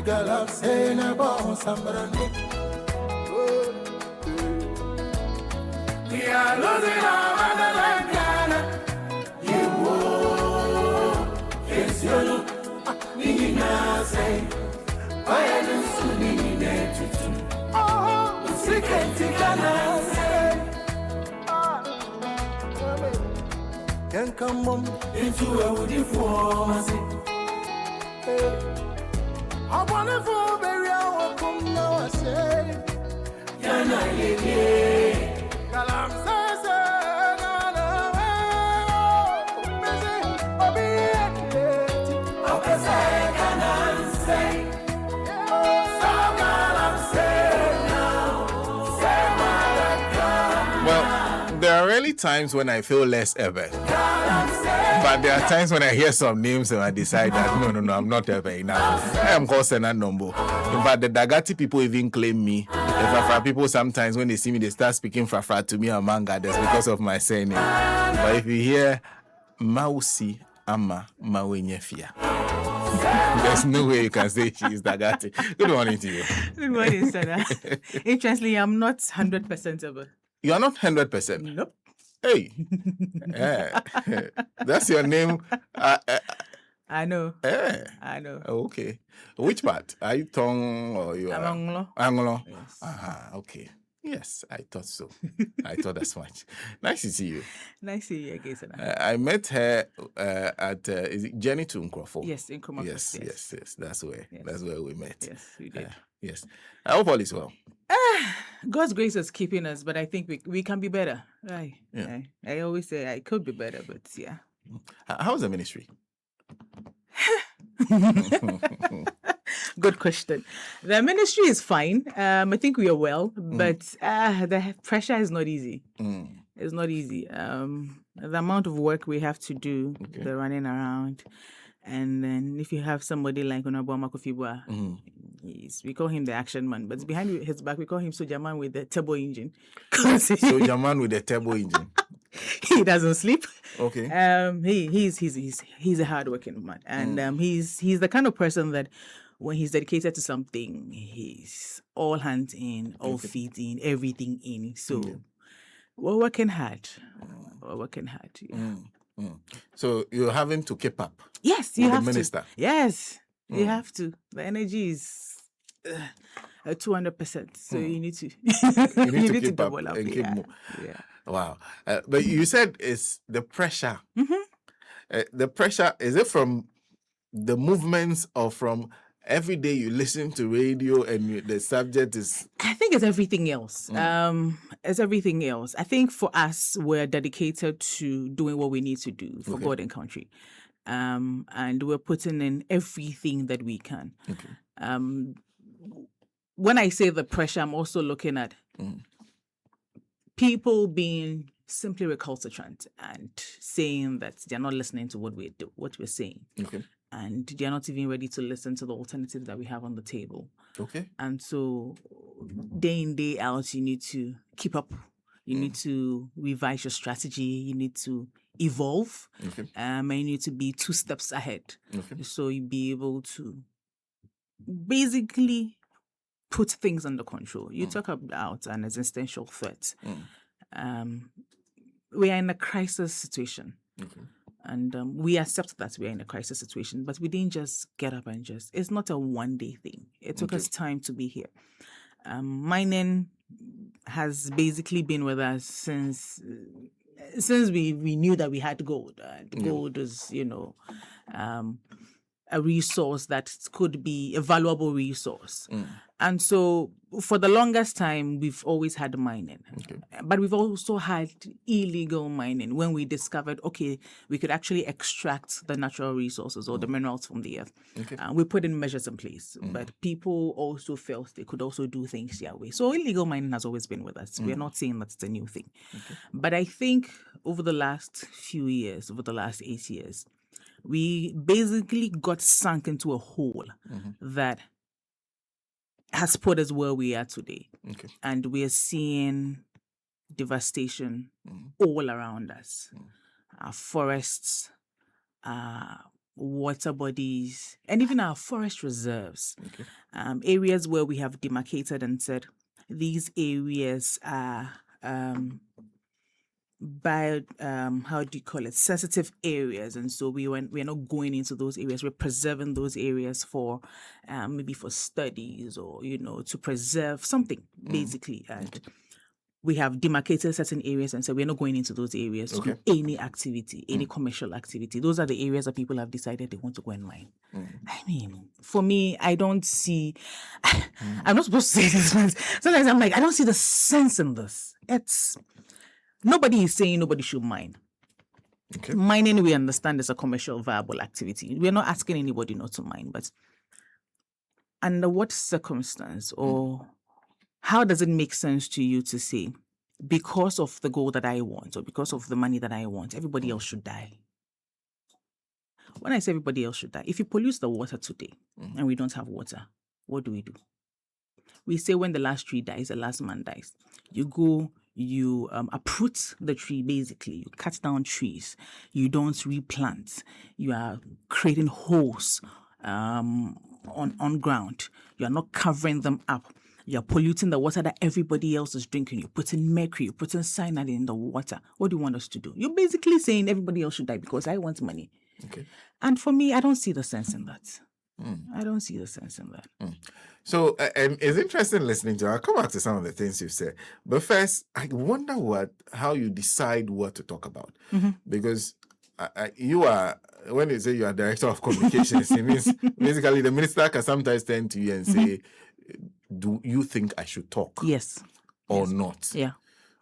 Galamsey na bon sambrani. We are losing our motherland, Ghana. You yes, you know. We now say, I am soon in oh, secret to Galamsey. Can come on into a woody form. I want to for very hour come now. I say, Yana ye, Galamsey, Well, there are really times when I feel less ever. But there are times when I hear some names and I decide that no, I'm not ever enough. I am called Senat Nombo. In fact, the Dagati people even claim me. The Fafra people sometimes when they see me, they start speaking Fafra to me among others because of my surname. But if you hear Mawusi Mawuenyefia, there's no way you can say she is Dagati. Good morning to you. Good morning, Senat. Interestingly, I'm not 100% ever. You are not 100%? Nope. Hey, that's your name. I know. I know. Okay. Which part? Are you Tong or you are? Anglo. Anglo. Yes. Okay. Yes, I thought so. I thought as much. Nice to see you. Nice to see you again, Senat. I met her at is it Journey to Nkrofo? Yes, in Nkrofo. Yes. That's where we met. Yes, we did. Yes. I hope all is well. God's grace is keeping us, but I think we can be better. Right. Yeah. I always say I could be better, but yeah. How's the ministry? Good question. The ministry is fine. I think we are well, but the pressure is not easy. It's not easy. The amount of work we have to do, the running around, and then if you have somebody like Emmanuel Armah-Kofi Buah, we call him the action man, but behind his back we call him Soldier Man with the turbo engine. Soldier Man with the turbo engine. He doesn't sleep. Okay. He's a hardworking man, and he's the kind of person that when he's dedicated to something, he's all hands in, all feet in, everything in. So we're working hard. Yeah. So you're having to keep up. Yes, you have the minister. To. Yes, you have to. The energy is 200%. So you need to. You need to keep double up up. and keep more. Yeah. Wow. But you said it's the pressure. The pressure, is it from the movements or from every day you listen to radio and the subject is... I think it's everything else. It's everything else. I think for us, we're dedicated to doing what we need to do for God and country. And we're putting in everything that we can. When I say the pressure, I'm also looking at people being simply recalcitrant and saying that they're not listening to what we're saying. And they're not even ready to listen to the alternatives that we have on the table. And so day in, day out, you need to keep up. You need to revise your strategy. You need to evolve. And you need to be 2 steps ahead. So you be able to basically put things under control. You talk about an existential threat. We are in a crisis situation. And we accept that we are in a crisis situation, but we didn't just get up and it's not a one-day thing. It took us time to be here. Mining has basically been with us since we knew that we had gold. Gold is, a resource that could be a valuable resource. And so for the longest time, we've always had mining. But we've also had illegal mining when we discovered, we could actually extract the natural resources or the minerals from the earth. We put in measures in place. But people also felt they could also do things their way. So illegal mining has always been with us. We're not saying that's a new thing. But I think over the last few years, over the last 8 years, we basically got sunk into a hole that has put us where we are today. Okay. And we're seeing devastation all around us. Our forests, water bodies, and even our forest reserves. Okay. Areas where we have demarcated and said these areas are how do you call it, sensitive areas, and so we're not going into those areas. We're preserving those areas for maybe for studies or to preserve something basically. And we have demarcated certain areas and so we're not going into those areas to do any activity, any commercial activity. Those are the areas that people have decided they want to go and mine. I mean, for me, I don't see, I'm not supposed to say this, but sometimes I'm like, I don't see the sense in this. Nobody is saying nobody should mine. Okay. Mining, we understand, is a commercial viable activity. We're not asking anybody not to mine, but under what circumstance or how does it make sense to you to say, because of the goal that I want or because of the money that I want, everybody else should die? When I say everybody else should die, if you pollute the water today and we don't have water, what do? We say when the last tree dies, the last man dies. You go, you uproot the tree, basically. You cut down trees. You don't replant. You are creating holes on ground. You are not covering them up. You're polluting the water that everybody else is drinking. You're putting mercury, you're putting cyanide in the water. What do you want us to do? You're basically saying everybody else should die because I want money. Okay. And for me, I don't see the sense in that. I don't see the sense in that. So it's interesting listening to you. I'll come back to some of the things you've said. But first, I wonder how you decide what to talk about. Because you are, when you say you are director of communications, it means basically the minister can sometimes turn to you and say, do you think I should talk? Yes. Or not? Yeah.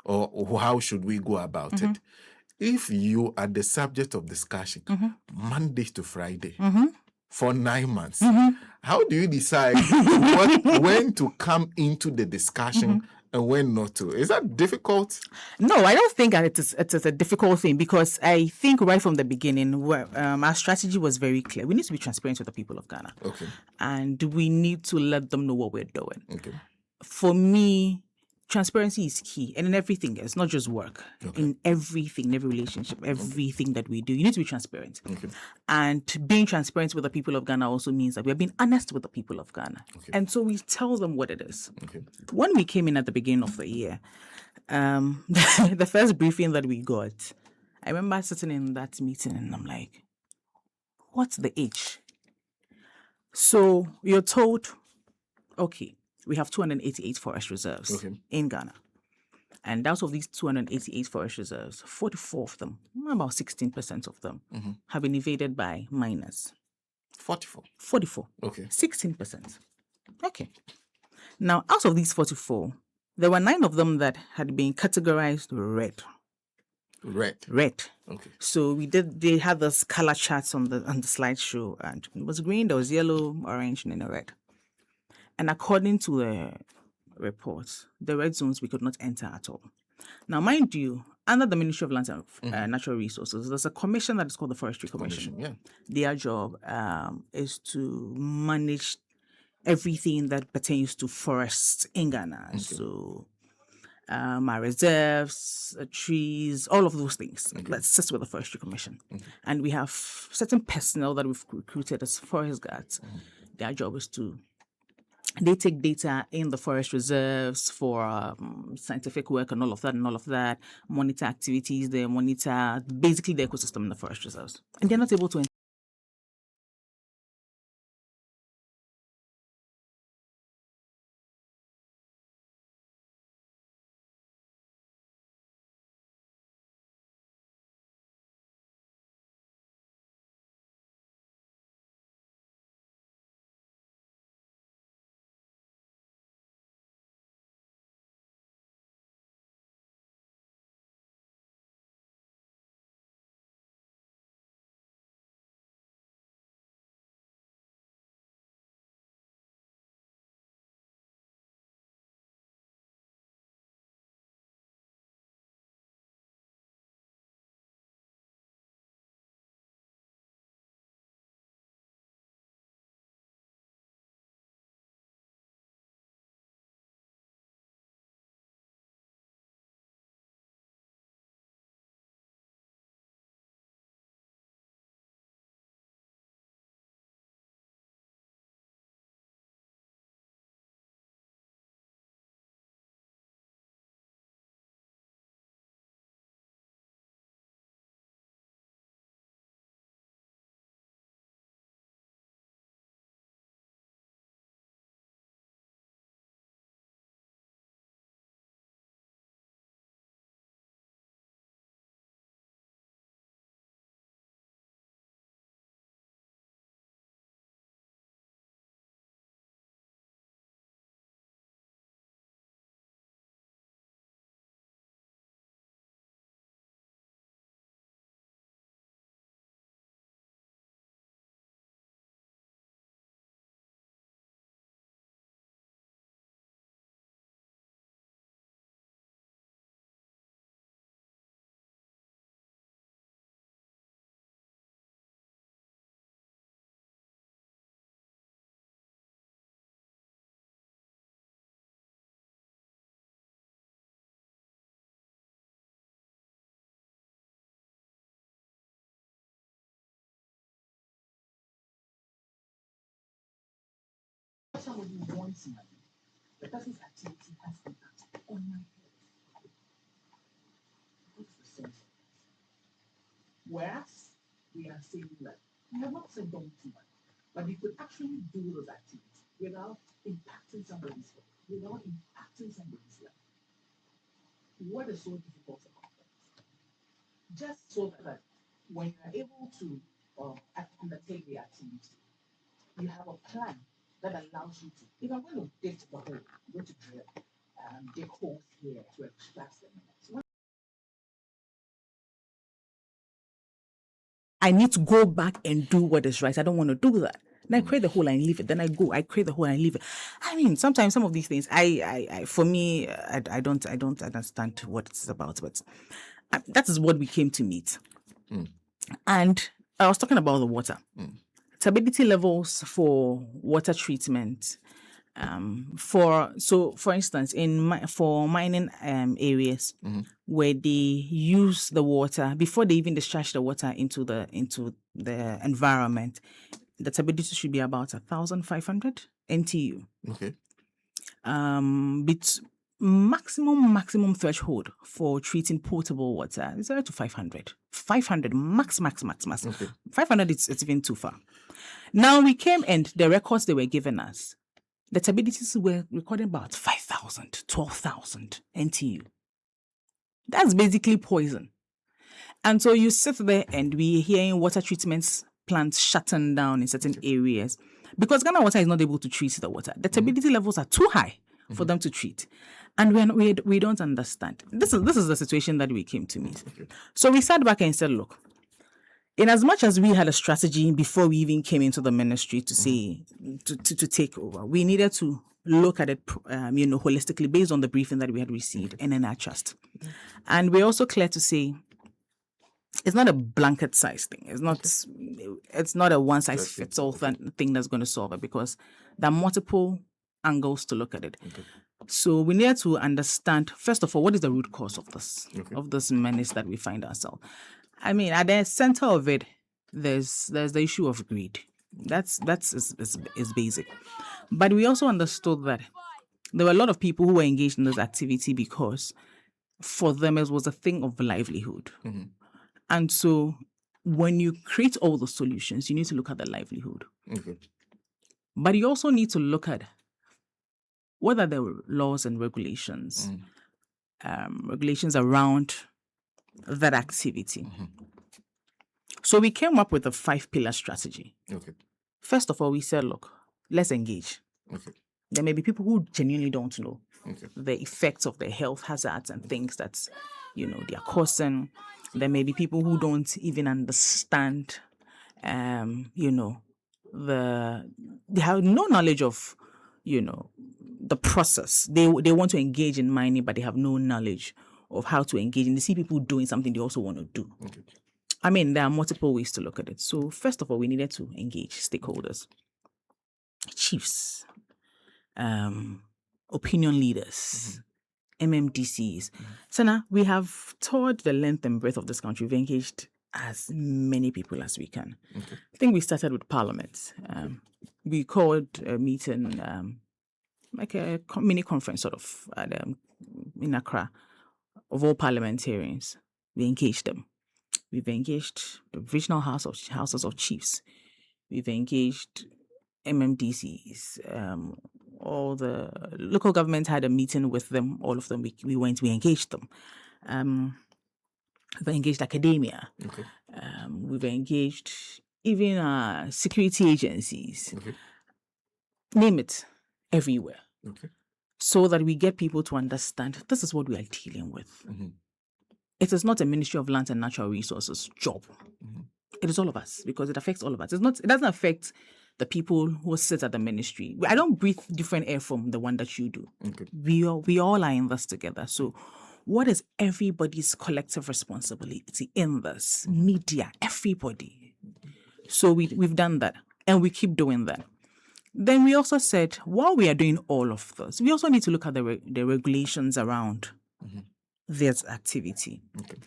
Or how should we go about it? If you are the subject of discussion, Monday to Friday, for 9 months, how do you decide when to come into the discussion and when not to? Is that difficult? No, I don't think it is a difficult thing because I think right from the beginning, our strategy was very clear. We need to be transparent with the people of Ghana. Okay. And we need to let them know what we're doing. Okay. For me, transparency is key. And in everything else, not just work. Okay. In everything, in every relationship, everything that we do, you need to be transparent. Okay. And being transparent with the people of Ghana also means that we're being honest with the people of Ghana. Okay. And so we tell them what it is. Okay. When we came in at the beginning of the year, the first briefing that we got, I remember sitting in that meeting and I'm like, what's the H? So you're told, okay, we have 288 forest reserves in Ghana. And out of these 288 forest reserves, 44 of them, about 16% of them, have been invaded by miners. 44. Okay. 16%. Okay. Now, out of these 44, there were 9 of them that had been categorized red. Red. Okay. So they had this color charts on the slideshow, and it was green, there was yellow, orange, and then a red. And according to the reports, the red zones we could not enter at all. Now, mind you, under the Ministry of Lands and Natural Resources, there's a commission that is called the Forestry Commission. Yeah. Their job is to manage everything that pertains to forests in Ghana. Okay. So, our reserves, trees, all of those things. Okay. That sits with the Forestry Commission. Okay. And we have certain personnel that we've recruited as forest guards. Their job is they take data in the forest reserves for scientific work and all of that, monitor activities, they monitor basically the ecosystem in the forest reserves. And they're not able to somebody wants money, the person's activity has impact on my health. What's the sense? Whereas we are saying that we have not said don't do money, but you could actually do those activities without impacting somebody's health, without impacting somebody's life. What is so difficult about that? Just so that when you're able to undertake the activity, you have a plan that allows you to, if I'm going to dig the hole, I'm going to drill, dig holes here to extract them. So I need to go back and do what is right. I don't want to do that. Then I create the hole and leave it. Then I go, I create the hole and leave it. I mean, sometimes some of these things, for me, I don't understand what it's about. But that is what we came to meet. And I was talking about the water. Turbidity levels for water treatment. For instance, for mining areas where they use the water before they even discharge the water into the environment, the turbidity should be about 1,500 NTU. Okay. Maximum threshold for treating potable water is 0 to 500. 500 max. Okay. 500 it's even too far. Now we came and the records they were giving us, the turbidities were recording about 5,000, 12,000 NTU. That's basically poison. And so you sit there and we're hearing water treatment plants shutting down in certain areas because Ghana Water is not able to treat the water. The turbidity levels are too high for them to treat. And we don't understand. This is the situation that we came to meet. Okay. So we sat back and said, look, in as much as we had a strategy before we even came into the ministry to say, to take over, we needed to look at it, holistically based on the briefing that we had received and in our trust. And we're also clear to say, it's not a blanket size thing. It's not a one size fits all thing that's going to solve it because there are multiple angles to look at it. Okay. So we need to understand, first of all, what is the root cause of this menace that we find ourselves. I mean, at the center of it, there's the issue of greed. That's basic. But we also understood that there were a lot of people who were engaged in this activity because for them it was a thing of livelihood. Mm-hmm. And so when you create all the solutions, you need to look at the livelihood. Okay. But you also need to look at what are the laws and regulations, regulations around that activity. Mm-hmm. So we came up with a 5-pillar strategy. Okay. First of all, we said, look, let's engage. Okay. There may be people who genuinely don't know the effects of the health hazards and things that, they are causing. There may be people who don't even understand, they have no knowledge of, the process. They want to engage in mining, but they have no knowledge of how to engage. And they see people doing something they also want to do. Okay. I mean, there are multiple ways to look at it. So first of all, we needed to engage stakeholders, chiefs, opinion leaders, MMDCs. So now we have toured the length and breadth of this country. We've engaged as many people as we can. Okay. I think we started with Parliament. We called a meeting, like a mini conference sort of in Accra of all parliamentarians. We engaged them. We've engaged the regional houses of chiefs. We've engaged MMDCs. All the local governments had a meeting with them. All of them, we engaged them. We've engaged academia. Okay. We've engaged even security agencies. Okay. Name it, everywhere. Okay. So that we get people to understand this is what we are dealing with. Mm-hmm. It is not a Ministry of Lands and Natural Resources job. Mm-hmm. It is all of us because it affects all of us. It doesn't affect the people who sit at the ministry. I don't breathe different air from the one that you do. Okay. We all are in this together. So what is everybody's collective responsibility in this? Media, everybody. So we've done that and we keep doing that. Then we also said, while we are doing all of this, we also need to look at the regulations around this activity. Okay.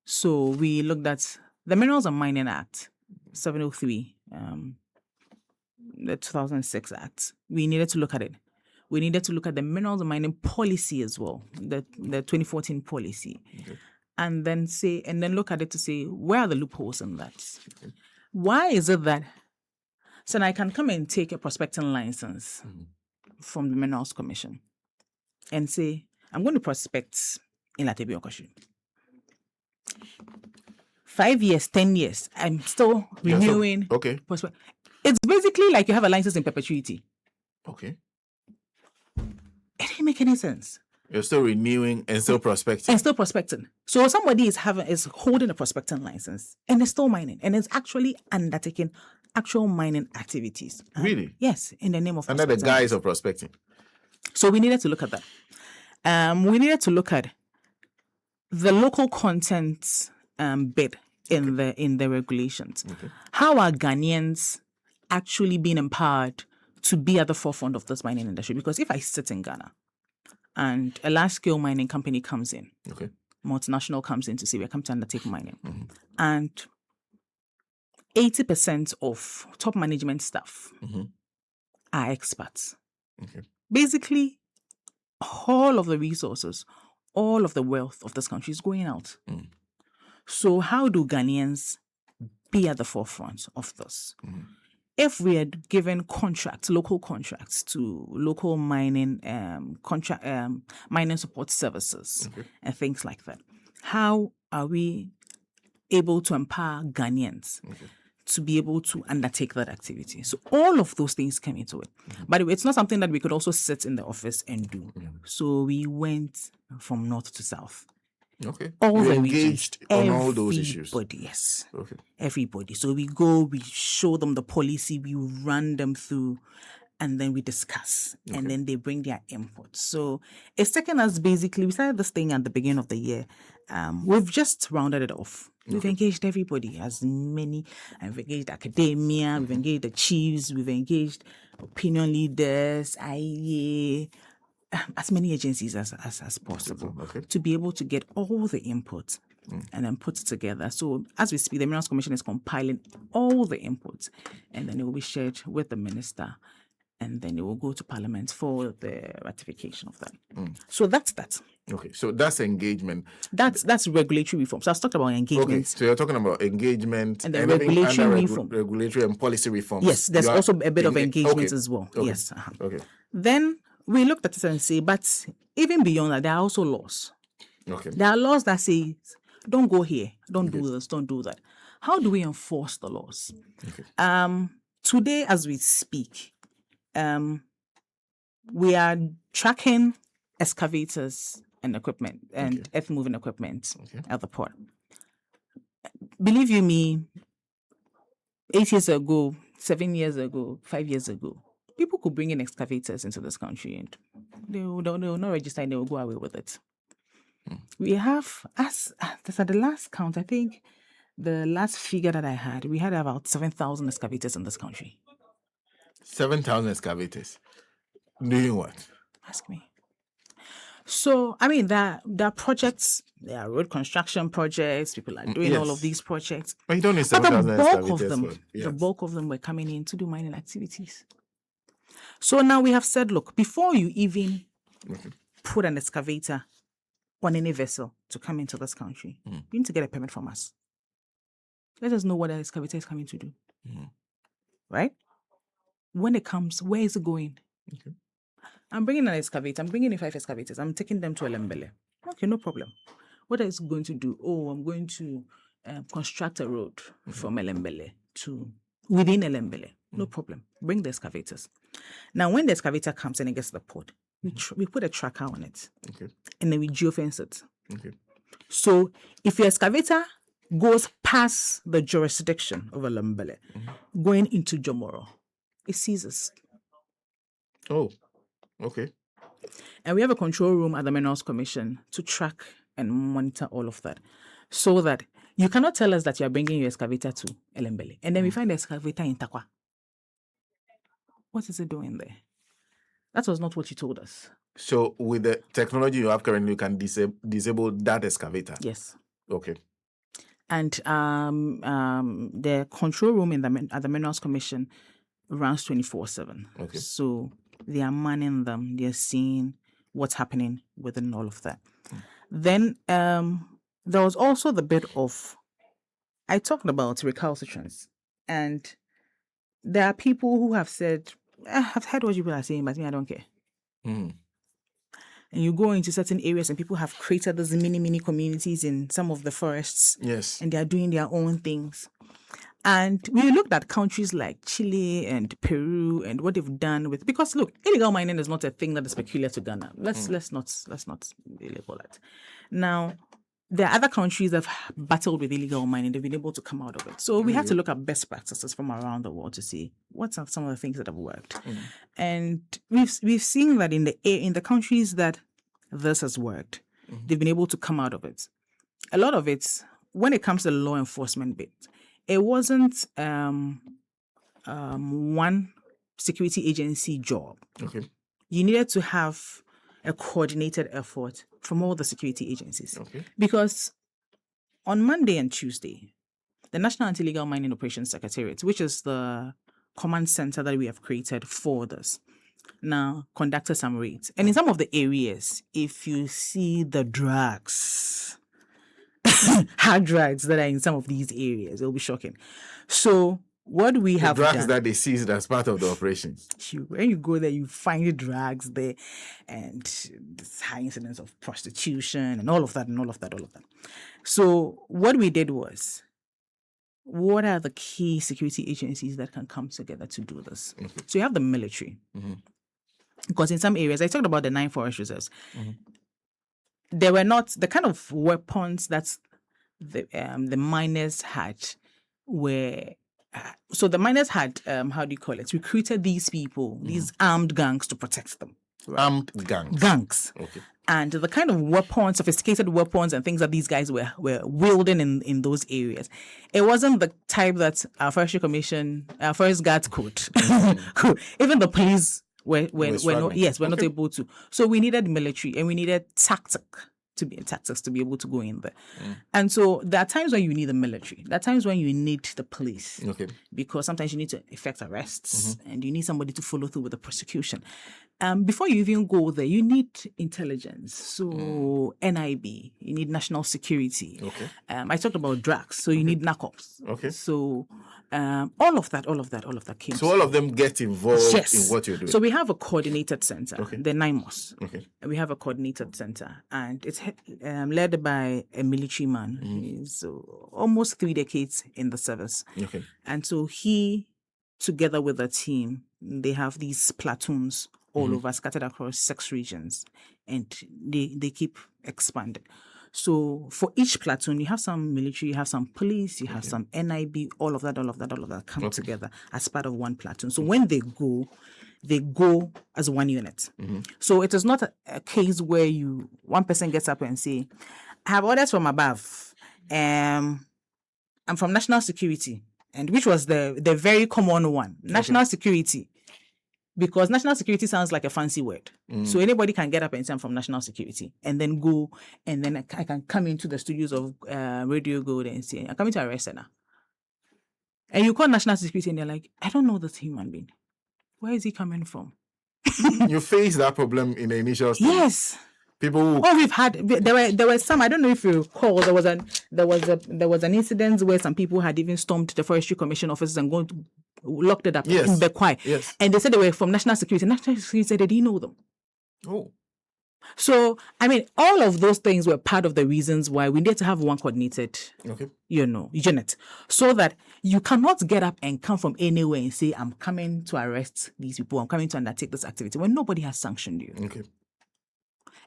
So we looked at the Minerals and Mining Act, 703, the 2006 Act. We needed to look at it. We needed to look at the minerals and mining policy as well, the 2014 policy, and then look at it to say, where are the loopholes in that? Why is it that so I can come and take a prospecting license from the Minerals Commission and say, I'm going to prospect in Latebi Okoshu. 5 years, 10 years, I'm still renewing. It's basically like you have a license in perpetuity. Okay. It didn't make any sense. You're still renewing and still prospecting. So somebody is holding a prospecting license and is still mining and is actually undertaking actual mining activities. Really? Yes, in the name of under the guise of prospecting. So we needed to look at that. We needed to look at the local content bit in the regulations. How are Ghanaians actually being empowered to be at the forefront of this mining industry? Because if I sit in Ghana and a large-scale mining company comes in, multinational comes in to say, we're coming to undertake mining, and 80% of top management staff are expats. Basically, all of the resources, all of the wealth of this country is going out. So how do Ghanaians be at the forefront of this? If we had given local contracts to local mining mining support services and things like that, how are we able to empower Ghanaians to be able to undertake that activity? So all of those things came into it. But it's not something that we could also sit in the office and do. So we went from north to south. All you engaged on all those issues. Everybody, yes. Everybody. So we go, we show them the policy, we run them through, and then we discuss. And then they bring their input. So it's taken us basically, we started this thing at the beginning of the year. We've just rounded it off. We've engaged everybody, we've engaged academia, we've engaged the chiefs, we've engaged opinion leaders, IEA, as many agencies as possible to be able to get all the inputs and then put it together. So as we speak, the Minerals Commission is compiling all the inputs and then it will be shared with the minister and then it will go to Parliament for the ratification of that. So that's that. So that's engagement. That's regulatory reform. So I was talking about engagement. So you're talking about engagement and the regulatory reform. Regulatory and policy reforms. Yes, there's also a bit of engagement as well. Yes. Then we looked at it and say, but even beyond that, there are also laws. There are laws that say, don't go here, don't do this, don't do that. How do we enforce the laws? Today, as we speak, we are tracking excavators and equipment and earth-moving equipment at the port. Believe you me, 8 years ago, 7 years ago, 5 years ago, people could bring in excavators into this country and they will not register and they will go away with it. We have, as at the last count, I think the last figure that I had, we had about 7,000 excavators in this country. 7,000 excavators? Doing what? Ask me. So, I mean, there are projects, there are road construction projects, people are doing all of these projects. But you don't need 7,000 excavators. The bulk of them were coming in to do mining activities. So now we have said, look, before you even put an excavator on any vessel to come into this country, you need to get a permit from us. Let us know what the excavator is coming to do. Right? When it comes, where is it going? I'm bringing an excavator. I'm bringing in 5 excavators. I'm taking them to Elembele. Okay, no problem. What is it going to do? Oh, I'm going to construct a road from Elembele to within Elembele. No problem. Bring the excavators. Now, when the excavator comes and it gets to the port, we put a tracker on it. And then we geofence it. So if your excavator goes past the jurisdiction of Elembele, going into Jomoro, it ceases. Oh, okay. And we have a control room at the Minerals Commission to track and monitor all of that. So that you cannot tell us that you are bringing your excavator to Elembele. And then we find the excavator in Takwa. What is it doing there? That was not what you told us. So with the technology you have currently, you can disable that excavator? Yes. Okay. And the control room at the Minerals Commission runs 24/7. Okay. So they are manning them. They are seeing what's happening within all of that. Then there was also the bit of, I talked about recalcitrance, and there are people who have said, I've heard what people are saying, but me, I don't care. Mm. And you go into certain areas and people have created those mini communities in some of the forests. Yes. And they are doing their own things. And we looked at countries like Chile and Peru and what they've done with, because look, illegal mining is not a thing that is peculiar to Ghana. Let's not label it. Now, there are other countries that have battled with illegal mining. They've been able to come out of it. So we have to look at best practices from around the world to see what are some of the things that have worked. And we've seen that in the countries that this has worked, they've been able to come out of it. A lot of it, when it comes to the law enforcement bit, it wasn't one security agency job. Okay. You needed to have a coordinated effort from all the security agencies. Okay. Because on Monday and Tuesday, the National Anti-Illegal Mining Operations Secretariat, which is the command center that we have created for this, now conducted some raids. And in some of the areas, if you see the drugs, hard drugs that are in some of these areas, it'll be shocking. So what we have drugs done, that they seized as part of the operation. when you go there, you find drugs there, and this high incidence of prostitution and all of that. So what we did was, what are the key security agencies that can come together to do this? Okay. So you have the military, because in some areas, I talked about the 9 forest reserves. They were not the kind of weapons that the miners had were. So the miners had, recruited these people, these armed gangs to protect them. Armed gangs. Gangs. Okay. And the kind of weapons, sophisticated weapons and things that these guys were wielding in those areas, it wasn't the type that our Forestry Commission, our forest guards could. Even the police were not able to. So we needed military and we needed tactics to be able to go in there. And so there are times when you need the military. There are times when you need the police. Okay. Because sometimes you need to effect arrests and you need somebody to follow through with the prosecution. Before you even go there, you need intelligence. So NIB, you need national security. Okay. I talked about drugs, so you need NACOPS. Okay. So all of that came. So all of them get involved Yes. in what you're doing. So we have a coordinated center, the NIMOS. Okay. And we have a coordinated center, and it's led by a military man. He's almost 3 decades in the service. Okay. And so he, together with the team, they have these platoons all over, scattered across 6 regions, and they keep expanding. So for each platoon, you have some military, you have some police, you have some NIB, all of that come together as part of one platoon. So when they go as one unit. So it is not a case where one person gets up and say, I have orders from above. I'm from national security, and which was the very common one, national security. Because national security sounds like a fancy word. So anybody can get up and say I'm from national security and then go, and then I can come into the studios of Radio Gold and say, I'm coming to arrest her now. And you call national security and they're like, I don't know this human being. Where is he coming from? You faced that problem in the initial stage. Yes. People who... we've had, there were some, I don't know if you recall, there was an incident where some people had even stormed the Forestry Commission offices and gone to locked it up in Bekwai. Yes. And they said they were from national security. National security said they didn't know them. Oh. So, I mean, all of those things were part of the reasons why we need to have one coordinated, unit, so that you cannot get up and come from anywhere and say, I'm coming to arrest these people, I'm coming to undertake this activity, when nobody has sanctioned you. Okay.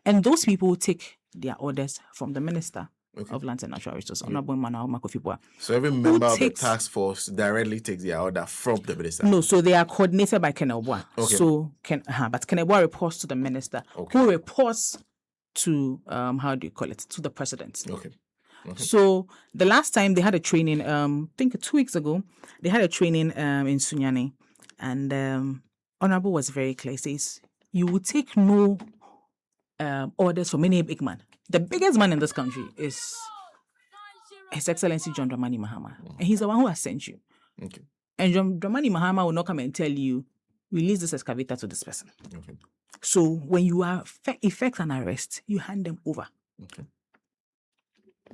And those people take their orders from the Minister of Lands and Natural Resources, Honorable Emmanuel Armah-Kofi Buah. So every member of the task force directly takes their order from the minister? No, so they are coordinated by Kenel Buah. Okay. So, but Kenel Buah reports to the minister, who reports to, to the president. Okay. So the last time they had a training, I think 2 weeks ago, they had a training in Sunyani, and Honorable was very clear. He says, you will take no orders from any big man. The biggest man in this country is His Excellency John Dramani Mahama. And he's the one who has sent you. Okay. And Dramani Mahama will not come and tell you, release this excavator to this person. Okay. So when you are effect an arrest, you hand them over. Okay.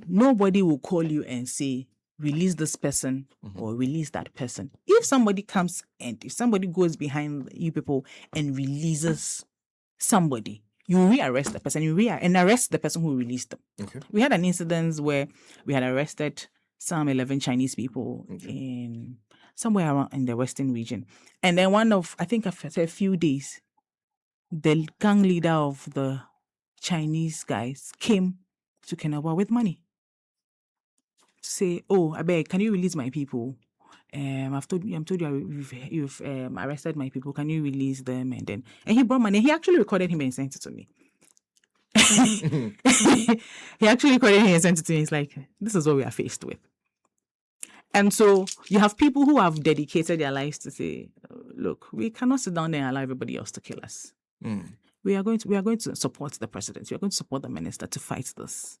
Nobody will call you and say, release this person or release that person. If somebody comes and if somebody goes behind you people and releases somebody, you rearrest the person, and arrest the person who released them. Okay. We had an incident where we had arrested some 11 Chinese people in somewhere around in the Western region. And then after a few days, the gang leader of the Chinese guys came to Kenawa with money. Say, oh, I beg, can you release my people? I'm told you you've arrested my people. Can you release them? And he brought money. He actually recorded him and sent it to me. He actually recorded him and sent it to me. He's like, this is what we are faced with. And so you have people who have dedicated their lives to say, look, we cannot sit down there and allow everybody else to kill us. We are going to support the president. We are going to support the minister to fight this.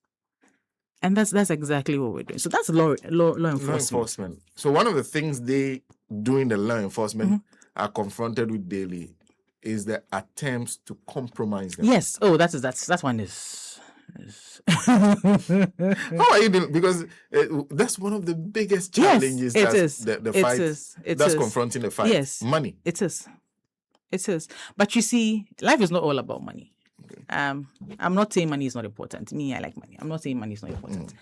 And that's exactly what we're doing. So that's law enforcement. So one of the things they doing the law enforcement are confronted with daily is the attempts to compromise them. Yes. Oh, that one is. How are you doing? Because that's one of the biggest challenges. Yes, the fight that's confronting the fight. Yes, money. It is. But you see, life is not all about money. I'm not saying money is not important. Me, I like money. I'm not saying money is not important.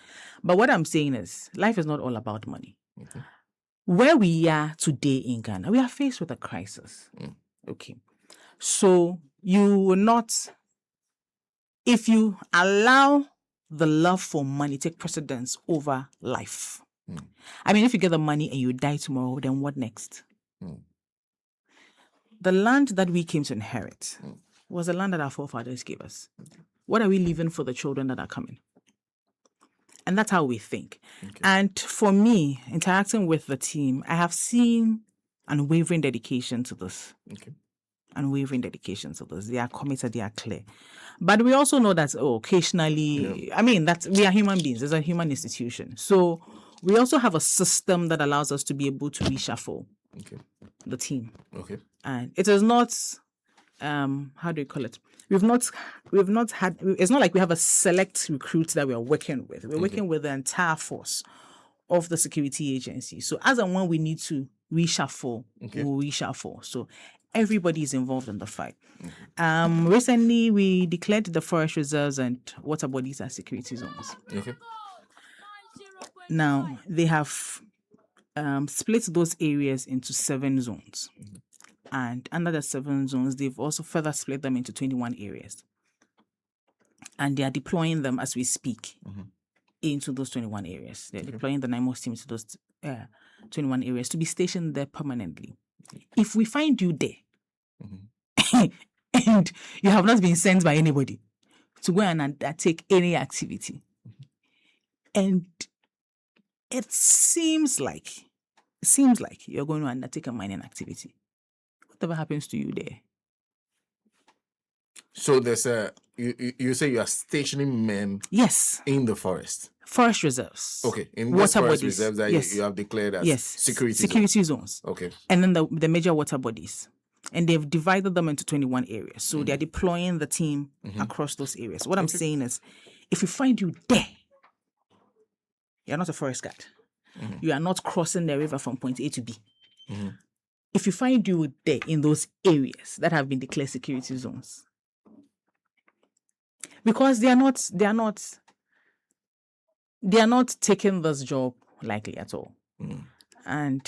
But what I'm saying is life is not all about money. Where we are today in Ghana, we are faced with a crisis. Okay. So you will not, if you allow the love for money take precedence over life. I mean, if you get the money and you die tomorrow, then what next? The land that we came to inherit was the land that our forefathers gave us. What are we leaving for the children that are coming? And that's how we think. And for me, interacting with the team, I have seen unwavering dedication to this. Unwavering dedication to this. They are committed, they are clear. But we also know that occasionally, I mean, that we are human beings. It's a human institution. So we also have a system that allows us to be able to reshuffle the team. And it is not... how do you call it? We've not had, it's not like we have a select recruit that we are working with. We're working with the entire force of the security agency. So as and when we need to reshuffle, we'll reshuffle. So everybody is involved in the fight. Recently, we declared the forest reserves and water bodies as security zones. Now, they have split those areas into 7 zones. And under the 7 zones, they've also further split them into 21 areas. And they are deploying them as we speak into those 21 areas. They're deploying the NIMOS team into those 21 areas to be stationed there permanently. If we find you there and you have not been sent by anybody to go and undertake any activity, and it seems like you're going to undertake a mining activity, whatever happens to you there. So there's you say you are stationing men in the forest reserves. Okay, in water forest bodies. Reserves that you have declared as security zones. Okay, and then the major water bodies, and they've divided them into 21 areas. So they're deploying the team across those areas. What I'm saying is, if we find you there, you're not a forest guard. You are not crossing the river from point A to B. If you find you there in those areas that have been declared security zones, because they are not taking this job lightly at all. And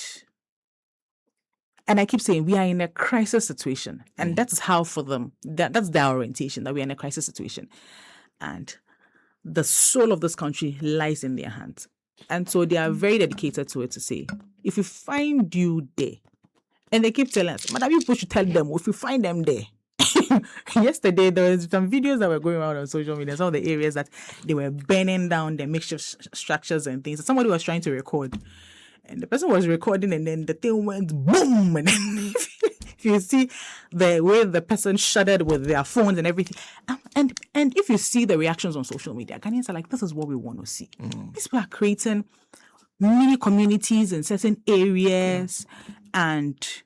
I keep saying we are in a crisis situation, and that is how for them that's their orientation, that we are in a crisis situation, and the soul of this country lies in their hands. And so they are very dedicated to it, to say, if we find you there, and they keep telling us, Madam, people should tell them, if we find them there. Yesterday, there was some videos that were going around on social media, some of the areas that they were burning down the makeshift structures and things. Somebody was trying to record, and the person was recording, and then the thing went boom. And then if you see the way the person shuddered with their phones and everything, and if you see the reactions on social media, Ghanaians are like, this is what we want to see. These people are creating mini communities in certain areas and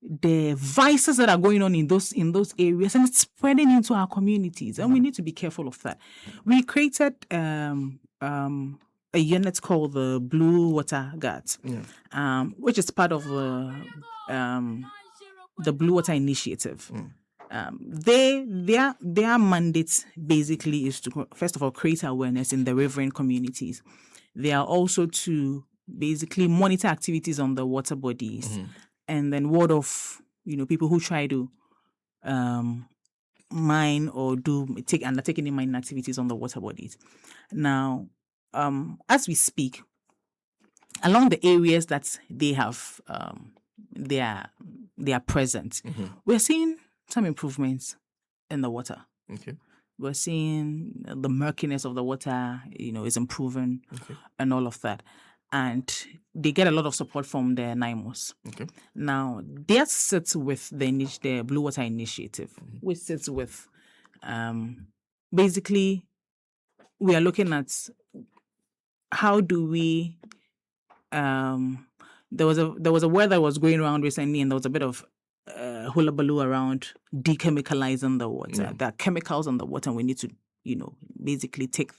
the vices that are going on in those areas, and it's spreading into our communities, and we need to be careful of that. We created a unit called the Blue Water Guards, which is part of the Blue Water Initiative. Their mandate basically is to, first of all, create awareness in the riverine communities. They are also to basically monitor activities on the water bodies, and then ward off, people who try to mine or undertake any mining activities on the water bodies. Now, as we speak, along the areas that they have, they are present, we're seeing some improvements in the water. Okay. We're seeing the murkiness of the water, is improving, and all of that. And they get a lot of support from the NIMOS. Okay. Now, that sits with the Blue Water Initiative, which sits with, basically, we are looking at how do we, there was a word that was going around recently, and there was a bit of hullabaloo around dechemicalizing the water. There are chemicals in the water, and we need to, basically take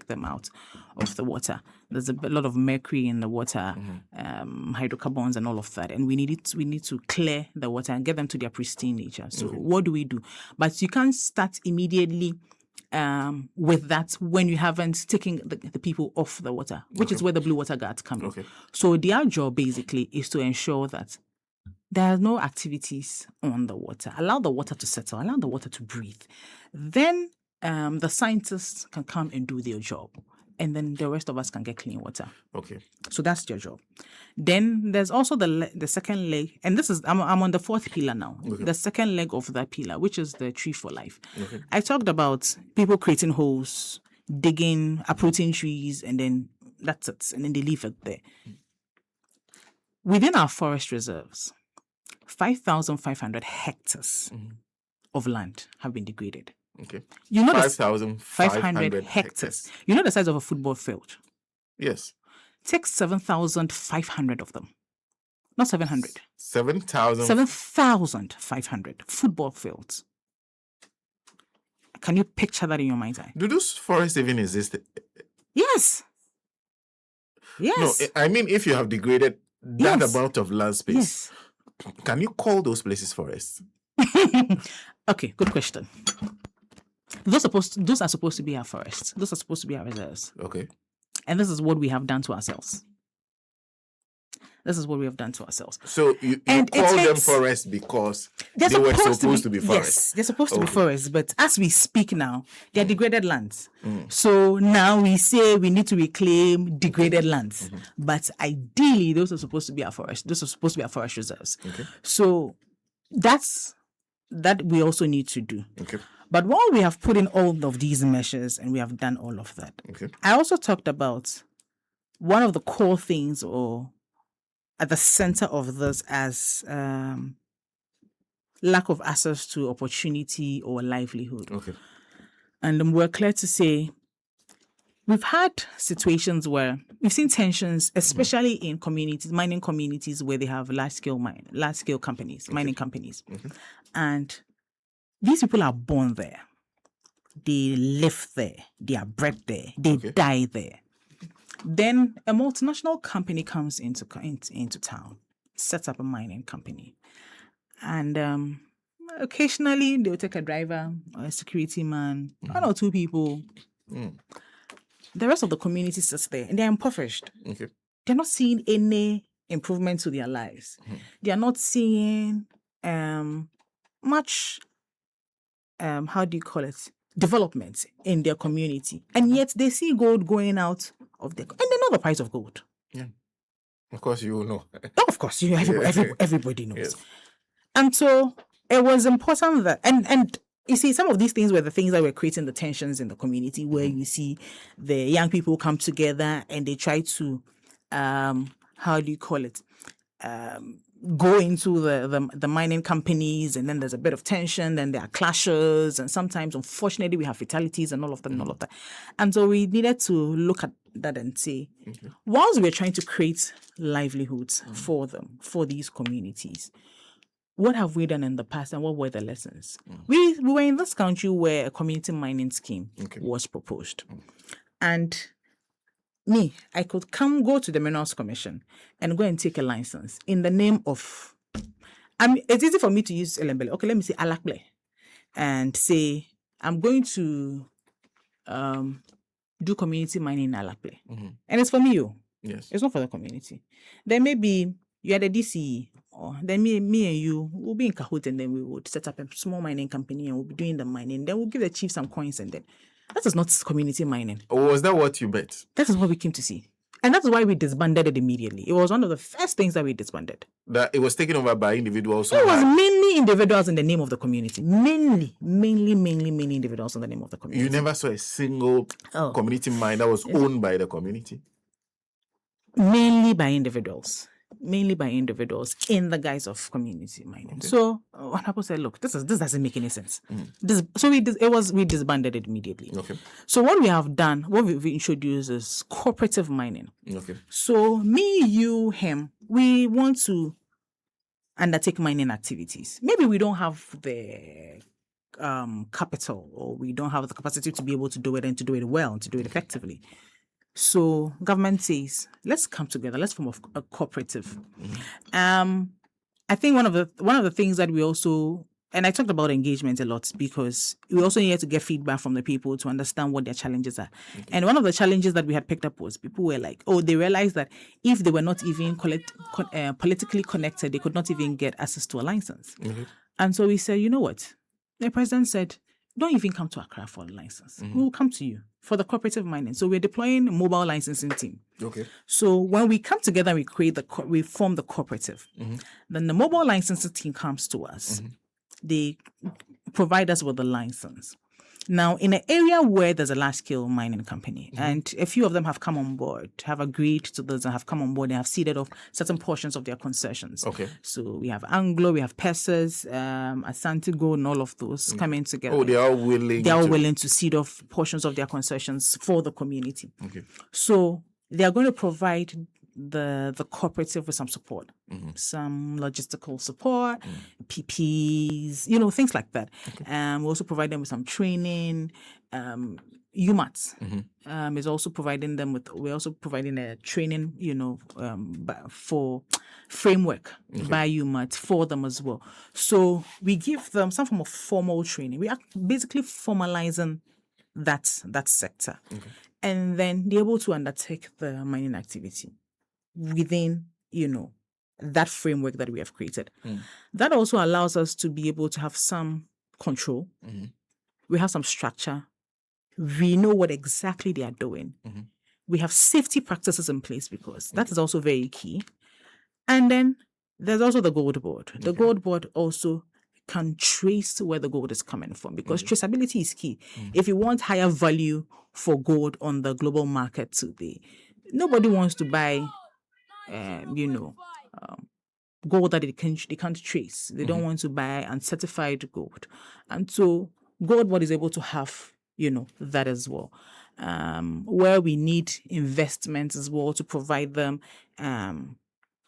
them out of the water. There's a lot of mercury in the water, hydrocarbons, and all of that, and we need to clear the water and get them to their pristine nature. So what do we do? But you can't start immediately with that when you haven't taken the people off the water, which is where the Blue Water Guards come in. So their job basically is to ensure that there are no activities on the water. Allow the water to settle. Allow the water to breathe. Then the scientists can come and do their job. And then the rest of us can get clean water. Okay. So that's their job. Then there's also the second leg. And this is, I'm on the fourth pillar now. Okay. The second leg of that pillar, which is the Tree for Life. Okay. I talked about people creating holes, digging, uprooting trees, and then that's it. And then they leave it there. Within our forest reserves, 5,500 hectares of land have been degraded. Okay. 5,500 hectares. You know the size of a football field? Yes. Take 7,500 of them. Not 700. 7,000? 7,500 football fields. Can you picture that in your mind's eye? Do those forests even exist? Yes. Yes. No, I mean, if you have degraded that amount of land space, can you call those places forests? Okay, good question. Those are supposed to be our forests. Those are supposed to be our reserves. Okay. And this is what we have done to ourselves. So you call them forests because they were supposed to be forests. Yes, they're supposed to be forests. But as we speak now, they're degraded lands. So now we say we need to reclaim degraded lands. But ideally, those are supposed to be our forests. Those are supposed to be our forest reserves. Okay. So that we also need to do. Okay. But while we have put in all of these measures and we have done all of that, I also talked about one of the core things or at the center of this as lack of access to opportunity or livelihood. Okay. And we're clear to say we've had situations where we've seen tensions, especially in communities, mining communities where they have large-scale companies, mining companies. And these people are born there. They live there. They are bred there. They die there. Then a multinational company comes into town, sets up a mining company. And occasionally they'll take a driver or a security man, one or two people. The rest of the community sits there and they're impoverished. Okay. They're not seeing any improvement to their lives. They are not seeing much, development in their community. And yet they see gold going out of their... And they know the price of gold. Yeah. Of course you know. Oh, of course. Everybody knows. Yes. And so it was important that... And you see, some of these things were the things that were creating the tensions in the community where you see the young people come together and they try to, go into the mining companies, and then there's a bit of tension, then there are clashes, and sometimes, unfortunately, we have fatalities and all of that and all of that. And so we needed to look at that and say, whilst we're trying to create livelihoods for them, for these communities, what have we done in the past and what were the lessons? We were in this country where a community mining scheme was proposed. And I could go to the Minerals Commission and go and take a license in the name of, it's easy for me to use Elembele. Okay, let me say Alakble and say, I'm going to do community mining in Alakble. And it's for me, Yes. It's not for the community. Then maybe you are the DCE, or then me and you will be in Kahoot, and then we would set up a small mining company and we'll be doing the mining. Then we'll give the chief some coins, and then that is not community mining. Or was that what you bet? That is what we came to see. And that's why we disbanded it immediately. It was one of the first things that we disbanded. That it was taken over by individuals. It was mainly individuals in the name of the community. Mainly individuals in the name of the community. You never saw a single community mine that was owned by the community? Mainly by individuals in the guise of community mining. Okay. So what Apple said, look, this doesn't make any sense. We disbanded it immediately. Okay. So what we have done, what we've introduced is cooperative mining. Okay. So me, you, him, we want to undertake mining activities. Maybe we don't have the capital, or we don't have the capacity to be able to do it and to do it well and to do it effectively. So government says, let's come together. Let's form a cooperative. I think one of the things that we also, and I talked about engagement a lot, because we also needed to get feedback from the people to understand what their challenges are. Okay. And one of the challenges that we had picked up was people were like, they realized that if they were not even politically connected, they could not even get access to a license. Mm-hmm. And so we said, you know what? The president said, don't even come to Accra for a license. Mm-hmm. We'll come to you for the cooperative mining. So we're deploying a mobile licensing team. Okay. So when we come together and we form the cooperative, then the mobile licensing team comes to us. Mm-hmm. They provide us with the license. Now, in an area where there's a large-scale mining company, and a few of them have come on board, have agreed to this and have come on board and have ceded off certain portions of their concessions. Okay. So we have Anglo, we have Perses, Asante Gold, and all of those coming together. They are willing. They are willing to cede off portions of their concessions for the community. Okay. So they are going to provide the cooperative with some support, some logistical support, PPs, things like that. Okay. We also provide them with some training. UMAT is also providing them with. We're also providing a training, for framework by UMAT for them as well. So we give them some form of formal training. We are basically formalizing that sector, and then they're able to undertake the mining activity within, that framework that we have created. That also allows us to be able to have some control. We have some structure. We know what exactly they are doing. We have safety practices in place, because that is also very key. And then there's also the gold board. The gold board also can trace where the gold is coming from, because traceability is key. If you want higher value for gold on the global market today, nobody wants to buy gold that they can't trace. They don't want to buy uncertified gold. And so gold board is able to have, that as well. Where we need investments as well to provide them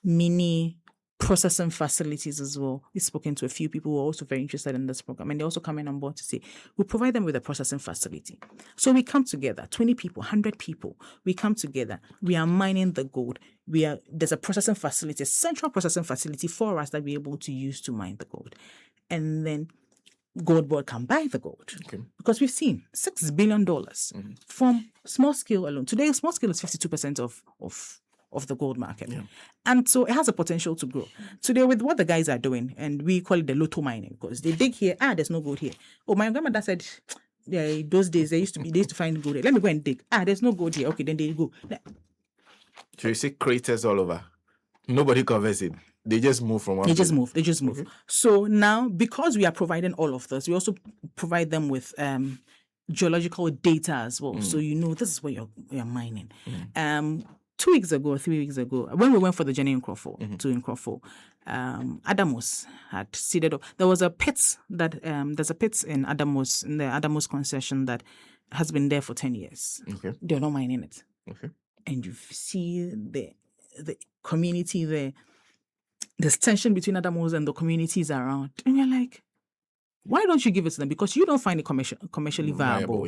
mini processing facilities as well. We've spoken to a few people who are also very interested in this program, and they're also coming on board to say, we provide them with a processing facility. So we come together, 20 people, 100 people, we come together, we are mining the gold. There's a processing facility, a central processing facility for us that we're able to use to mine the gold. And then Gold Board can buy the gold. Okay. Because we've seen $6 billion from small scale alone. Today, small scale is 52% of the gold market. Yeah. And so it has a potential to grow. Today, with what the guys are doing, and we call it the lotto mining, because they dig here, there's no gold here. Oh, my grandmother said, those days, they used to find gold here. Let me go and dig. There's no gold here. Okay, then they go. So you see craters all over. Nobody covers it. They just move from one place. They just move. Mm-hmm. So now, because we are providing all of this, we also provide them with geological data as well. So this is where you're mining. 2 weeks ago, 3 weeks ago, when we went for the journey in Crawford, to Crawford, Adamos had seeded up. There was a pit that there's a pit in Adamos, in the Adamos concession, that has been there for 10 years. Okay. They're not mining it. Okay. And you see the community there. There's tension between Adamos and the communities around. And you're like, why don't you give it to them? Because you don't find it commercially viable,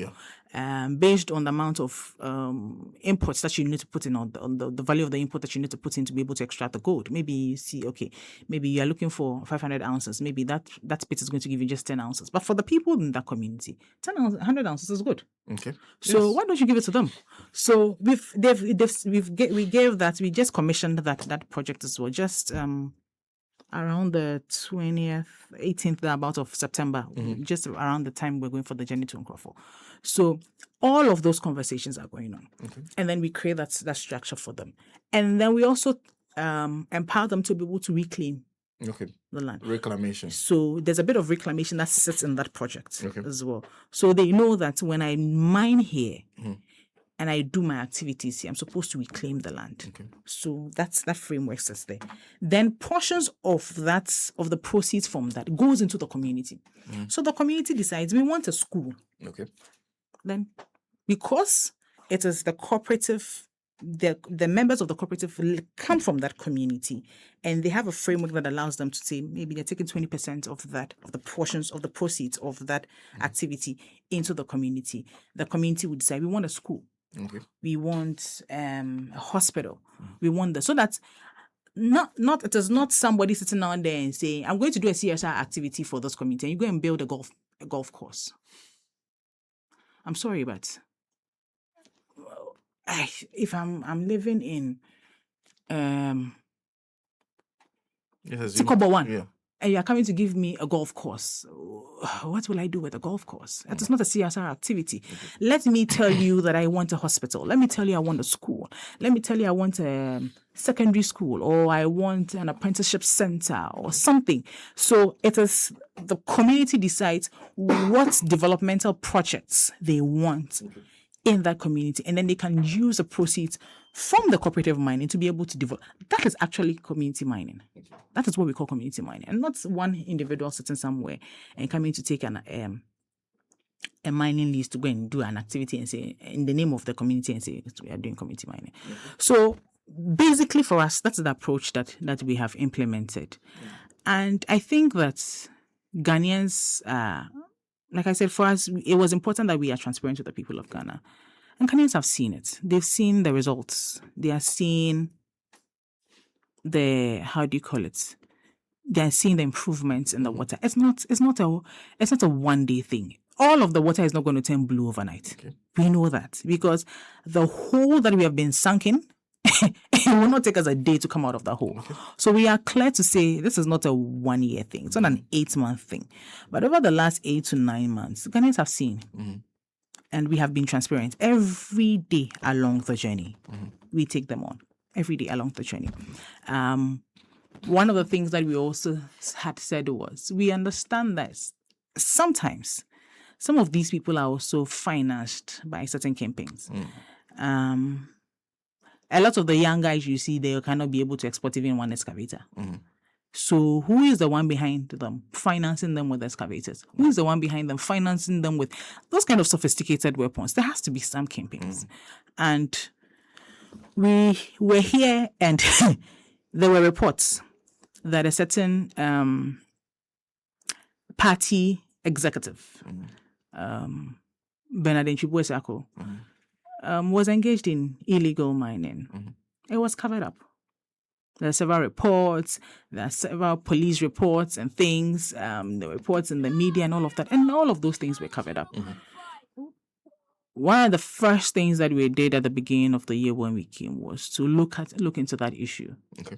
based on the amount of inputs that you need to put in, on the value of the input that you need to put in to be able to extract the gold. Maybe you see, okay, maybe you are looking for 500 ounces. Maybe that pit is going to give you just 10 ounces. But for the people in that community, 100 ounces is good. Okay. So why don't you give it to them? So we just commissioned that project as well. Just around the 20th, 18th, about of September, just around the time we're going for the journey to Crawford. So all of those conversations are going on. Okay. And then we create that structure for them. And then we also empower them to be able to reclaim the land. Reclamation. So there's a bit of reclamation that sits in that project as well. So they know that when I mine here, and I do my activities here, I'm supposed to reclaim the land. Okay. So that framework sits there. Then portions of the proceeds from that goes into the community. So the community decides we want a school. Okay. Then because it is the cooperative, the members of the cooperative come from that community, and they have a framework that allows them to say maybe they're taking 20% of the portions of the proceeds of that activity into the community. The community would decide we want a school. Okay. We want a hospital. We want so that it is not somebody sitting down there and saying, I'm going to do a CSR activity for this community, and you go and build a golf course. I'm sorry, but if I'm living in Tikobo 1, and you're coming to give me a golf course, what will I do with a golf course? It is not a CSR activity. Let me tell you that I want a hospital. Let me tell you I want a school. Let me tell you I want a secondary school, or I want an apprenticeship center or something. So it is the community decides what developmental projects they want in that community, and then they can use the proceeds from the cooperative mining to be able to develop. That is actually community mining. That is what we call community mining, and not one individual sitting somewhere and coming to take a mining lease to go and do an activity and say in the name of the community and say we are doing community mining. So basically, for us, that's the approach that we have implemented, and I think that Ghanaians, like I said, for us, it was important that we are transparent to the people of Ghana. And Ghanaians have seen it. They've seen the results. They are seeing they are seeing the improvements in the water. It's not a one-day thing. All of the water is not going to turn blue overnight. Okay. We know that because the hole that we have been sunk in, it will not take us a day to come out of the hole. Okay. So we are clear to say this is not a 1 year thing. It's not an 8-month thing. But over the last 8 to 9 months, Ghanaians have seen. And we have been transparent every day along the journey. We take them on every day along the journey. One of the things that we also had said was we understand that sometimes some of these people are also financed by certain campaigns. A lot of the young guys you see, they cannot be able to export even one excavator. So who is the one behind them, financing them with excavators? Who is the one behind them, financing them with those kind of sophisticated weapons? There has to be some campaigns. And we were here and there were reports that a certain party executive, Bernard Nchibuesako, was engaged in illegal mining. It was covered up. There are several reports, there are several police reports and things, the reports in the media and all of that. And all of those things were covered up. One of the first things that we did at the beginning of the year when we came was to look into that issue. Okay.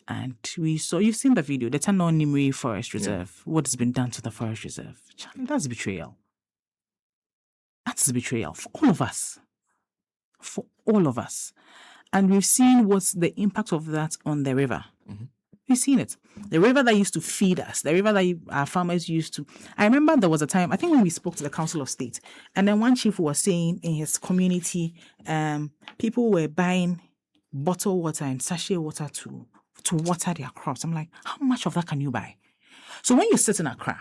And we saw, you've seen the video, the Tano Nimri Forest Reserve, what has been done to the forest reserve. That's betrayal. That's betrayal for all of us. For all of us. And we've seen what's the impact of that on the river. We've seen it. The river that used to feed us, the river that our farmers used to. I remember there was a time, I think when we spoke to the Council of State, and then one chief was saying in his community, people were buying bottled water and sachet water to water their crops. I'm like, how much of that can you buy? So when you sit in Accra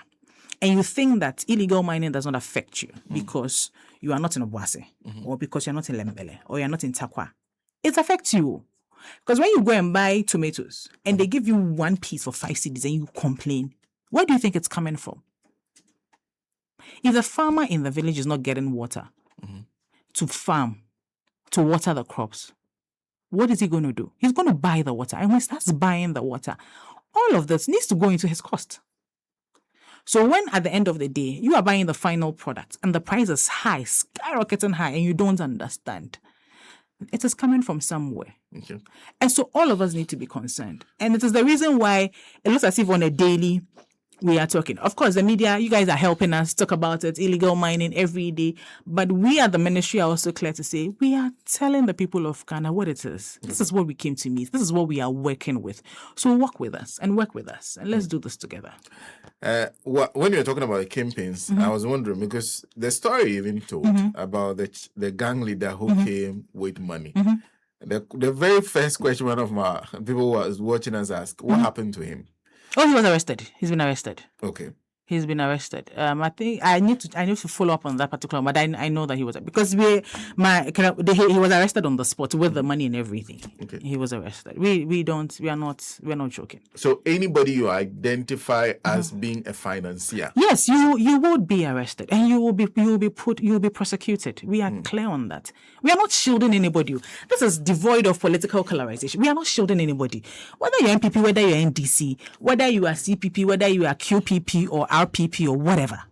and you think that illegal mining does not affect you because you are not in Obuasi or because you're not in Lembele or you're not in Takwa, it affects you. Because when you go and buy tomatoes and they give you one piece for 5 cedis and you complain, where do you think it's coming from? If the farmer in the village is not getting water to farm, to water the crops, what is he going to do? He's going to buy the water. And when he starts buying the water, all of this needs to go into his cost. So when at the end of the day, you are buying the final product and the price is high, skyrocketing high, and you don't understand, it is coming from somewhere. Okay. And so all of us need to be concerned. And it is the reason why it looks as if on a daily we are talking. Of course, the media, you guys are helping us talk about it, illegal mining every day. But we at the ministry are also clear to say, we are telling the people of Ghana what it is. This is what we came to meet. This is what we are working with. So work with us. And let's do this together. When you're talking about the kingpins, I was wondering, because the story even told about the gang leader who came with money. The very first question one of my people who was watching us asked, what happened to him? Oh, he was arrested. He's been arrested. Okay. He's been arrested. I think I need to follow up on that particular, but I know that he was, because he was arrested on the spot with the money and everything. Okay. He was arrested. We're not joking. So anybody you identify as being a financier, yes, you would be arrested and you will be prosecuted. We are clear on that. We are not shielding anybody. This is devoid of political colorization. We are not shielding anybody. Whether you're NPP, whether you're NDC, whether you are CPP, whether you are QPP or RPP or whatever,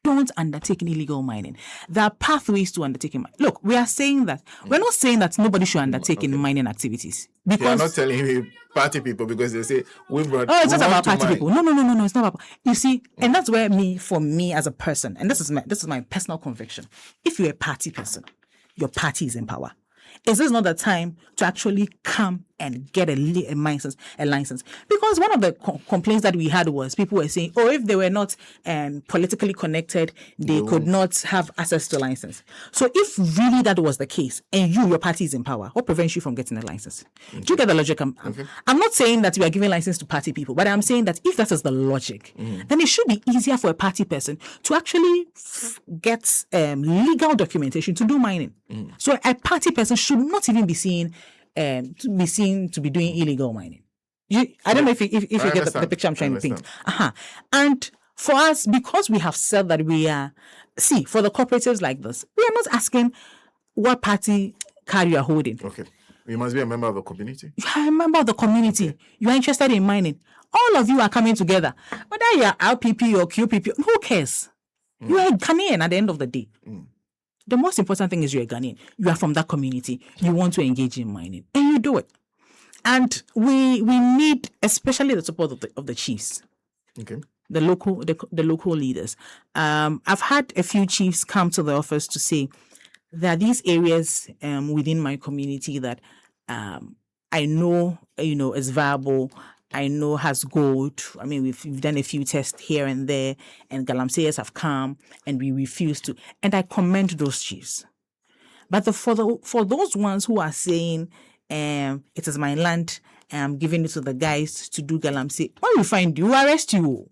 don't undertake illegal mining. There are pathways to undertaking mining. Look, we're not saying that nobody should undertake in mining activities. Because you're not telling me party people, because they say it's not about party people. No, it's not about. You see, and that's where for me as a person, and this is my personal conviction. If you're a party person, your party is in power. Is this not the time to actually come and get a license? Because one of the complaints that we had was people were saying, if they were not politically connected, they could not have access to a license. So if really that was the case, and your party is in power, what prevents you from getting a license? Do you get the logic? I'm not saying that we are giving license to party people, but I'm saying that if that is the logic, then it should be easier for a party person to actually get legal documentation to do mining. So a party person should not even be seen to be doing illegal mining. I don't know if you get the picture I'm trying to paint. And for us, because we have said that we are, for the cooperatives like this, we are not asking what party card you are holding. Okay. You must be a member of the community. You are a member of the community. Okay. You are interested in mining. All of you are coming together. Whether you are RPP or QPP, who cares? You are a Ghanaian at the end of the day. The most important thing is you're a Ghanaian. You are from that community. You want to engage in mining. And you do it. And we need especially the support of the chiefs. Okay. The local leaders. I've had a few chiefs come to the office to say there are these areas within my community that I know is viable. I know has gold. I mean, we've done a few tests here and there, and Galamseyers have come, and we refuse to. And I commend those chiefs. But for those ones who are saying, it is my land, I'm giving it to the guys to do Galamsey, when we find you, arrest you.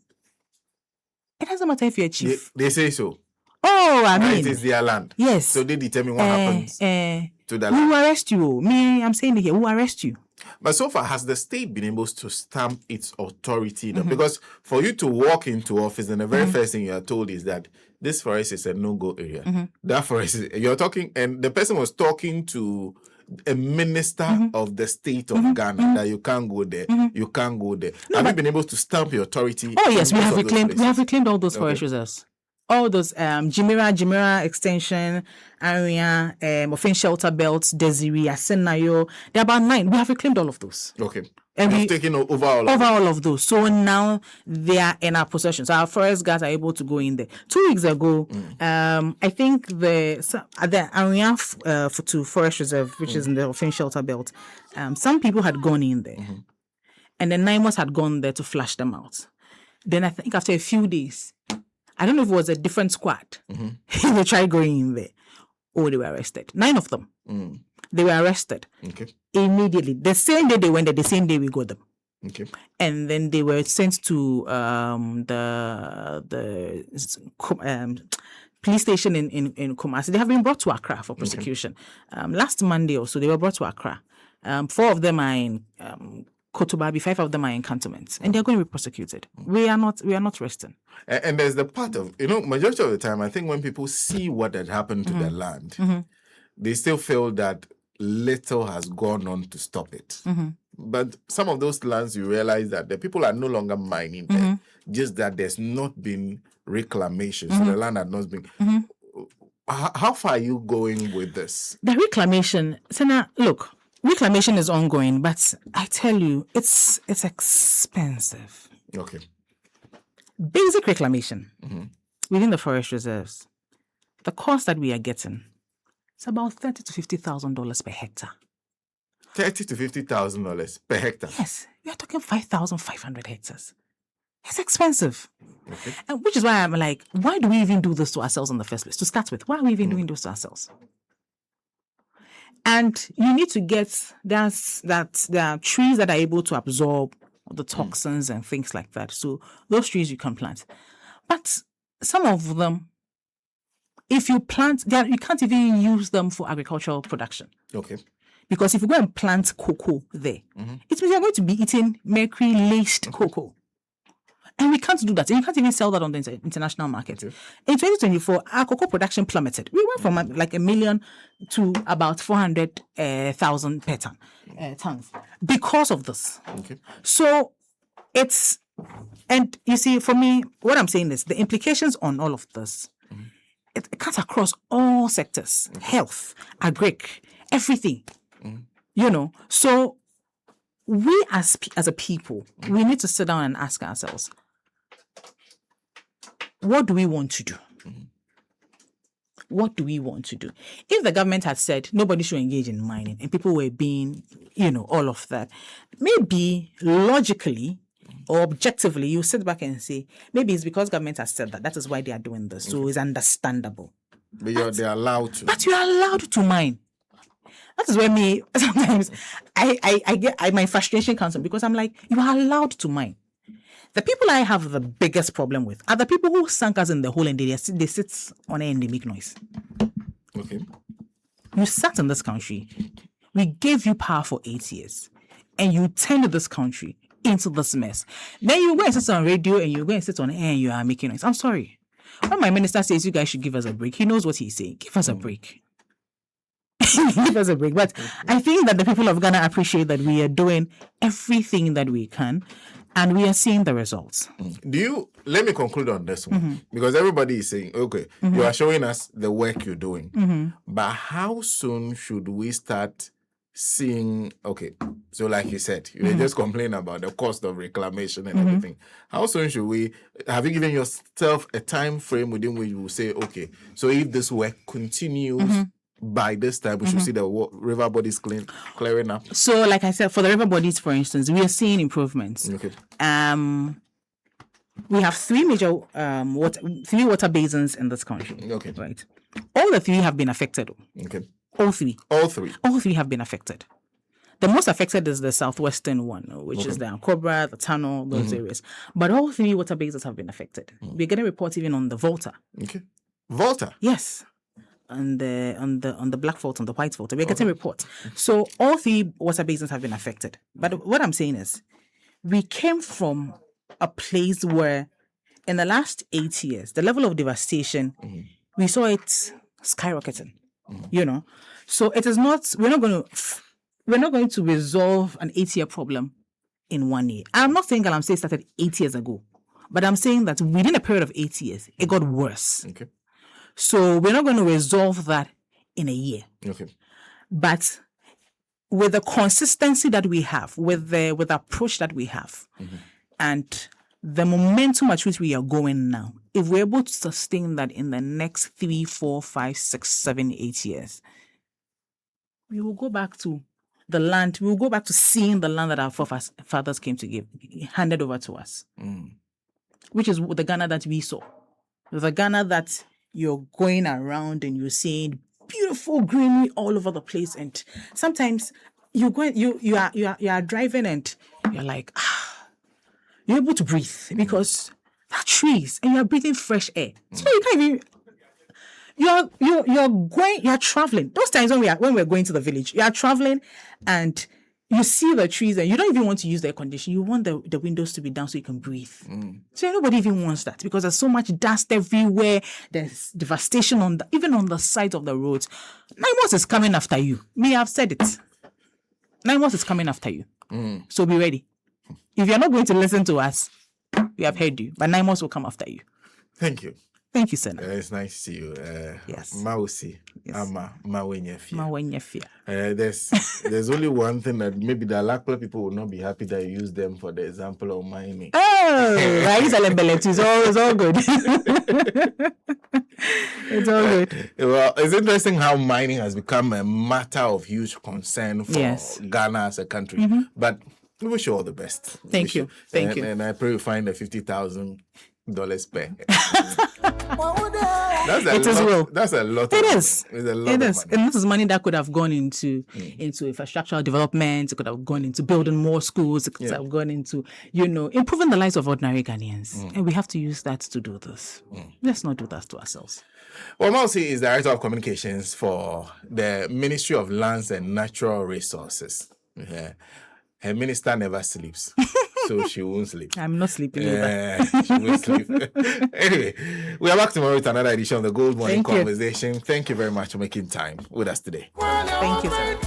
It doesn't matter if you're a chief. They say so. Oh, I mean, it is their land. Yes. So they determine what happens to that land. Who will arrest you? Me, I'm saying it here. Who will arrest you? But so far, has the state been able to stamp its authority? Because for you to walk into office, then the very first thing you are told is that this forest is a no-go area. That forest you're talking, and the person was talking to a minister of the state of Ghana that you can't go there. You can't go there. Have you been able to stamp your authority? Oh yes, we have reclaimed all those forest reserves. All those Jimera extension area, Offin shelter belts, Desiree, Asenayo, there are about 9. We have reclaimed all of those. Okay. And we've taken over all of those. So now they are in our possession. So our forest guards are able to go in there. 2 weeks ago, I think the area to forest reserve, which is in the Offin shelter belt, some people had gone in there. And then 9 months had gone there to flush them out. Then I think after a few days, I don't know if it was a different squad. They tried going in there. They were arrested. 9 of them. They were arrested immediately. The same day they went there, the same day we got them. Okay. And then they were sent to police station in Kumasi. They have been brought to Accra for prosecution. Last Monday or so, they were brought to Accra. 4 of them are in Kotobabi, 5 of them are in cantonments, and they're going to be prosecuted. We are not resting. And there's the part of, majority of the time, I think when people see what had happened to their land, they still feel that little has gone on to stop it. But some of those lands, you realize that the people are no longer mining there, just that there's not been reclamation. So the land had not been. How far are you going with this? The reclamation, Senna, look, reclamation is ongoing, but I tell you, it's expensive. Okay. Basic reclamation within the forest reserves, the cost that we are getting, it's about $30,000 to $50,000 per hectare. $30,000 to $50,000 per hectare. Yes, we are talking 5,500 hectares. It's expensive. Okay. And which is why I'm like, why do we even do this to ourselves in the first place? To start with, why are we even doing this to ourselves? And you need to get there are trees that are able to absorb the toxins and things like that. So those trees you can plant. But some of them, if you plant, you can't even use them for agricultural production. Okay. Because if you go and plant cocoa there, it means you're going to be eating mercury-laced cocoa. And we can't do that. And you can't even sell that on the international market. Okay. In 2024, our cocoa production plummeted. We went from like 1 million to about 400,000 per ton, tons because of this. Okay. So and you see, for me, what I'm saying is the implications on all of this, it cuts across all sectors, health, agric, everything. So we as a people, we need to sit down and ask ourselves, what do we want to do? What do we want to do? If the government had said nobody should engage in mining and people were being, all of that, maybe logically or objectively, you sit back and say, maybe it's because government has said that. That is why they are doing this. So it's understandable. But they're allowed to. But you're allowed to mine. That is where sometimes I get my frustration comes from, because I'm like, you are allowed to mine. The people I have the biggest problem with are the people who sank us in the hole and they sit on air and they make noise. Okay. You sat in this country. We gave you power for 8 years. And you turned this country into this mess. Then you go and sit on radio and you go and sit on air and you are making noise. I'm sorry. When my minister says you guys should give us a break, he knows what he's saying. Give us a break. Give us a break. But I think that the people of Ghana appreciate that we are doing everything that we can and we are seeing the results. Let me conclude on this one, because everybody is saying, okay, you are showing us the work you're doing, but how soon should we start seeing, okay, so like you said, you just complain about the cost of reclamation and everything. How soon have you given yourself a time frame within which you will say, okay, so if this work continues, by this time, we should see the river bodies clearing up? So, like I said, for the river bodies, for instance, we are seeing improvements. Okay. We have 3 major water basins in this country. Okay. Right. All the 3 have been affected. Okay. All 3. All 3. All 3 have been affected. The most affected is the southwestern one, which is the Ankobra, the Tunnel, those areas. But all 3 water basins have been affected. We're getting reports even on the Volta. Okay. Volta? Yes. On the Black Volta, on the White Volta. We're getting reports. So all 3 water basins have been affected. But what I'm saying is, we came from a place where in the last 8 years, the level of devastation, we saw it skyrocketing. So it is not, we're not going to resolve an 8-year problem in 1 year. I'm not saying Galamsey started 8 years ago, but I'm saying that within a period of 8 years, it got worse. Okay. So we're not going to resolve that in a year. Okay. But with the consistency that we have, with the approach that we have, and the momentum at which we are going now, if we're able to sustain that in the next 3, 4, 5, 6, 7, 8 years, we will go back to the land. We will go back to seeing the land that our fathers came to give, handed over to us, which is the Ghana that we saw. The Ghana that you're going around and you're seeing beautiful greenery all over the place. And sometimes you are driving and you're like, you're able to breathe because there are trees and you're breathing fresh air. So you can't even. You're traveling. Those times when we're going to the village, you are traveling and you see the trees and you don't even want to use the air condition. You want the windows to be down so you can breathe. So nobody even wants that because there's so much dust everywhere. There's devastation even on the sides of the roads. 9 months is coming after you. Me, I've said it. 9 months is coming after you. So be ready. If you're not going to listen to us, we have heard you. But 9 months will come after you. Thank you. Thank you, Senna. It's nice to see you. Yes. Mawusi, Mawuenyefia. Mawuenyefia. There's only one thing that maybe the Alakla people will not be happy that you use them for the example of mining. Oh, it's all good. It's all good. Well, it's interesting how mining has become a matter of huge concern for Ghana as a country. But we wish you all the best. Thank you. Thank you. And I pray you find the $50,000 spare. That's a lot. It is. It's a lot It of is. money. And this is money that could have gone into infrastructural development. It could have gone into building more schools. It could have gone into, improving the lives of ordinary Ghanaians. And we have to use that to do this. Let's not do that to ourselves. Well, Mawusi is Director of Communications for the Ministry of Lands and Natural Resources. Yeah. Her minister never sleeps, so she won't sleep. I'm not sleeping She won't sleep. Anyway, we are back tomorrow with another edition of the Gold Morning Conversation. Thank you very much for making time with us today. Thank you, sir.